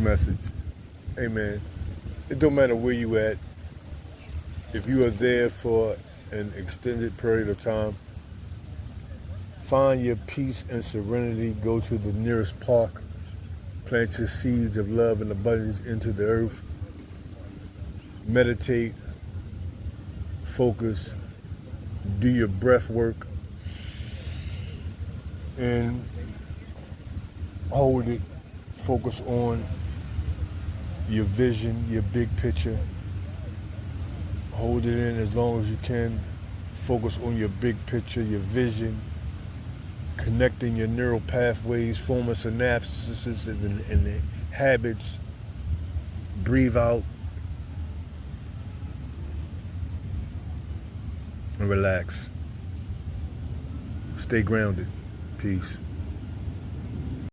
message. Hey man, it don't matter where you at. If you are there for an extended period of time, find your peace and serenity. Go to the nearest park. Plant your seeds of love and abundance into the earth. Meditate, focus, do your breath work, and hold it. Focus on your vision, your big picture. Hold it in as long as you can. Focus on your big picture, your vision, connecting your neural pathways, forming synapses and the habits. Breathe out and relax. Stay grounded. Peace.